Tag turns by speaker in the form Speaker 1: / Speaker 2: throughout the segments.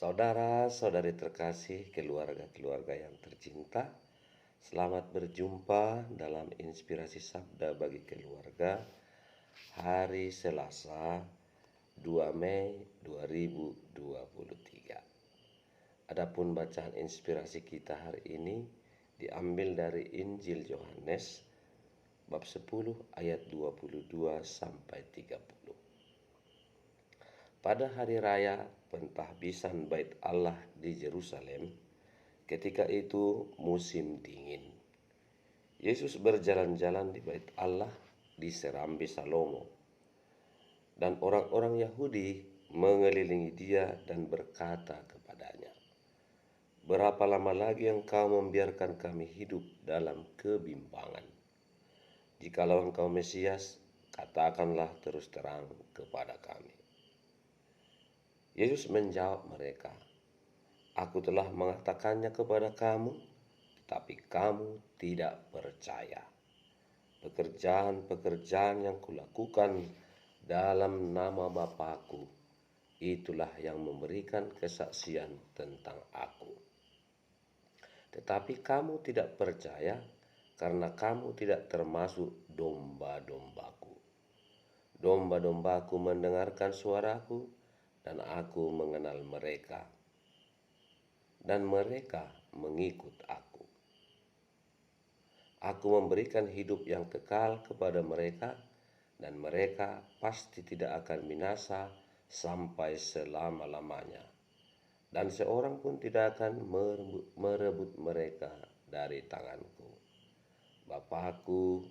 Speaker 1: Saudara-saudari terkasih, keluarga-keluarga yang tercinta, selamat berjumpa dalam inspirasi sabda bagi keluarga hari Selasa 2 Mei 2023. Adapun bacaan inspirasi kita hari ini diambil dari Injil Yohanes bab 10 ayat 22 sampai 30. Pada hari raya pentahbisan Bait Allah di Yerusalem, ketika itu musim dingin. Yesus berjalan-jalan di Bait Allah di Serambi Salomo. Dan orang-orang Yahudi mengelilingi dia dan berkata kepadanya, "Berapa lama lagi engkau membiarkan kami hidup dalam kebimbangan? Jikalau engkau Mesias, katakanlah terus terang kepada kami." Yesus menjawab mereka, "Aku telah mengatakannya kepada kamu, tetapi kamu tidak percaya. Pekerjaan-pekerjaan yang kulakukan dalam nama Bapa-Ku, itulah yang memberikan kesaksian tentang Aku. Tetapi kamu tidak percaya karena kamu tidak termasuk domba-dombaku. Domba-dombaku mendengarkan suaraku, dan Aku mengenal mereka, dan mereka mengikut Aku. Aku memberikan hidup yang kekal kepada mereka, dan mereka pasti tidak akan binasa sampai selama-lamanya, dan seorang pun tidak akan merebut mereka dari tanganku. Bapa-Ku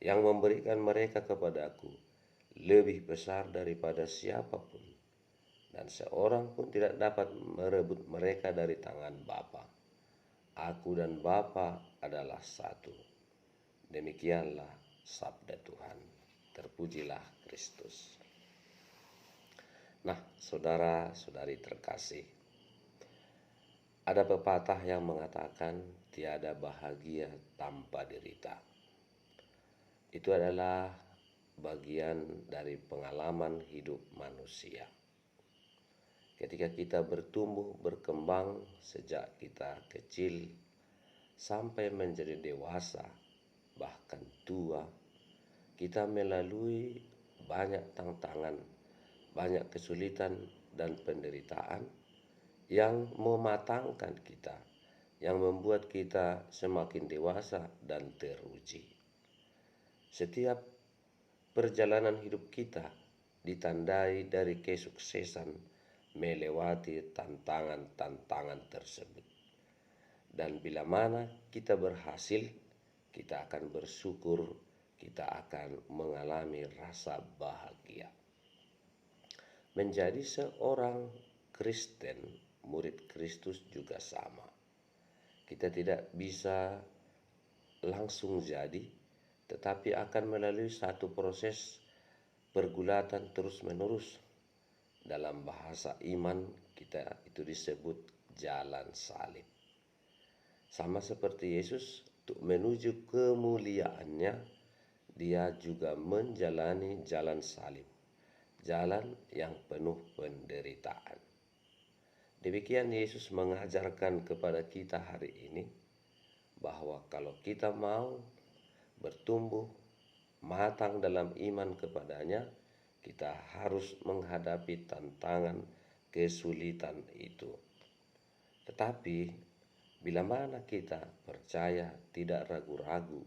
Speaker 1: yang memberikan mereka kepadaku lebih besar daripada siapapun, dan seorang pun tidak dapat merebut mereka dari tangan Bapa. Aku dan Bapa adalah satu." Demikianlah sabda Tuhan. Terpujilah Kristus. Nah, saudara-saudari terkasih, ada pepatah yang mengatakan tiada bahagia tanpa derita. Itu adalah bagian dari pengalaman hidup manusia. Ketika kita bertumbuh, berkembang sejak kita kecil sampai menjadi dewasa, bahkan tua, kita melalui banyak tantangan, banyak kesulitan dan penderitaan yang mematangkan kita, yang membuat kita semakin dewasa dan teruji. Setiap perjalanan hidup kita ditandai dari kesuksesan melewati tantangan-tantangan tersebut. Dan bila mana kita berhasil, kita akan bersyukur, kita akan mengalami rasa bahagia. Menjadi seorang Kristen, murid Kristus juga sama. Kita tidak bisa langsung jadi, tetapi akan melalui satu proses pergulatan terus-menerus. Dalam bahasa iman kita itu disebut jalan salib. Sama seperti Yesus, untuk menuju kemuliaannya, dia juga menjalani jalan salib, jalan yang penuh penderitaan. Demikian Yesus mengajarkan kepada kita hari ini, bahwa kalau kita mau bertumbuh matang dalam iman kepadanya, kita harus menghadapi tantangan kesulitan itu. Tetapi bila mana kita percaya, tidak ragu-ragu,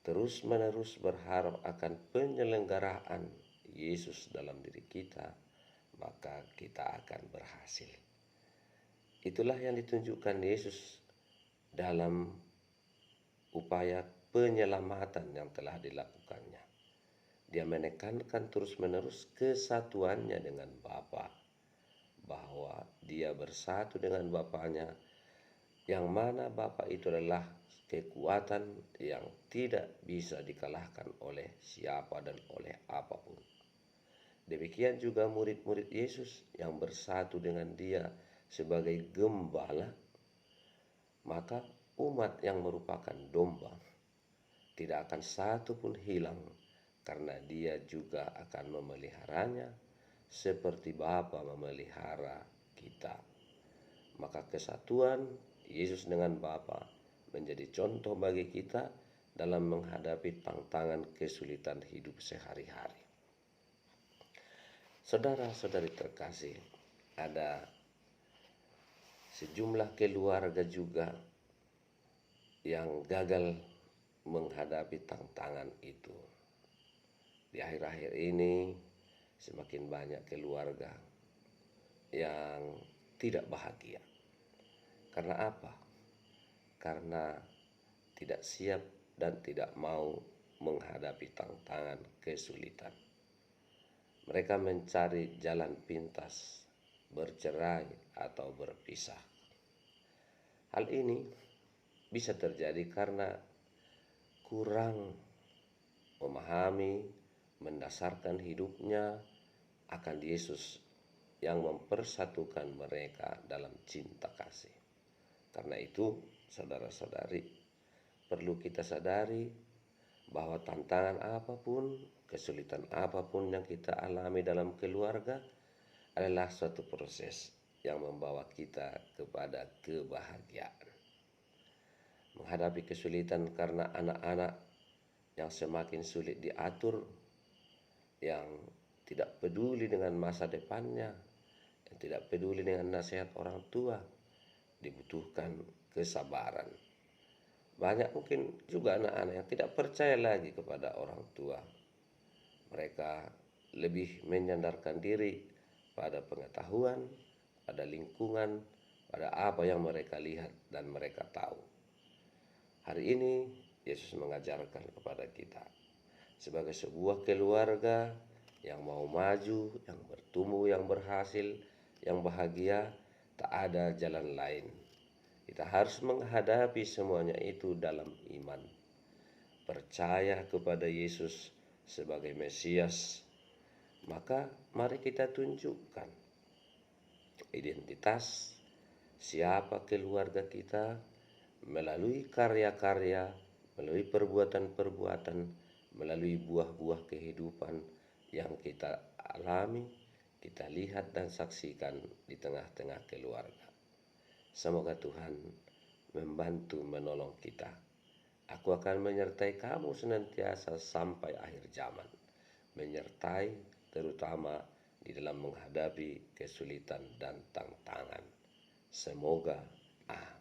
Speaker 1: terus-menerus berharap akan penyelenggaraan Yesus dalam diri kita, maka kita akan berhasil. Itulah yang ditunjukkan Yesus dalam upaya penyelamatan yang telah dilakukannya. Dia menekankan terus-menerus kesatuannya dengan Bapa, bahwa dia bersatu dengan Bapanya, yang mana Bapa itu adalah kekuatan yang tidak bisa dikalahkan oleh siapa dan oleh apapun. Demikian juga murid-murid Yesus yang bersatu dengan dia sebagai gembala, maka umat yang merupakan domba tidak akan satu pun hilang, karena dia juga akan memeliharanya seperti Bapa memelihara kita. Maka kesatuan Yesus dengan Bapa menjadi contoh bagi kita dalam menghadapi tantangan kesulitan hidup sehari-hari. Saudara-saudari terkasih, ada sejumlah keluarga juga yang gagal menghadapi tantangan itu. Di akhir-akhir ini semakin banyak keluarga yang tidak bahagia. Karena apa? Karena tidak siap dan tidak mau menghadapi tantangan kesulitan. Mereka mencari jalan pintas, bercerai atau berpisah. Hal ini bisa terjadi karena kurang memahami, mendasarkan hidupnya akan Yesus yang mempersatukan mereka dalam cinta kasih. Karena itu, saudara-saudari, perlu kita sadari bahwa tantangan apapun, kesulitan apapun yang kita alami dalam keluarga adalah suatu proses yang membawa kita kepada kebahagiaan. Menghadapi kesulitan karena anak-anak yang semakin sulit diatur, yang tidak peduli dengan masa depannya, yang tidak peduli dengan nasihat orang tua, dibutuhkan kesabaran. Banyak mungkin juga anak-anak yang tidak percaya lagi kepada orang tua. Mereka lebih menyandarkan diri pada pengetahuan, pada lingkungan, pada apa yang mereka lihat dan mereka tahu. Hari ini Yesus mengajarkan kepada kita sebagai sebuah keluarga yang mau maju, yang bertumbuh, yang berhasil, yang bahagia, tak ada jalan lain. Kita harus menghadapi semuanya itu dalam iman. Percaya kepada Yesus sebagai Mesias. Maka mari kita tunjukkan identitas siapa keluarga kita melalui karya-karya, melalui perbuatan-perbuatan, melalui buah-buah kehidupan yang kita alami, kita lihat dan saksikan di tengah-tengah keluarga. Semoga Tuhan membantu menolong kita. Aku akan menyertai kamu senantiasa sampai akhir zaman. Menyertai terutama di dalam menghadapi kesulitan dan tantangan. Semoga. Amin.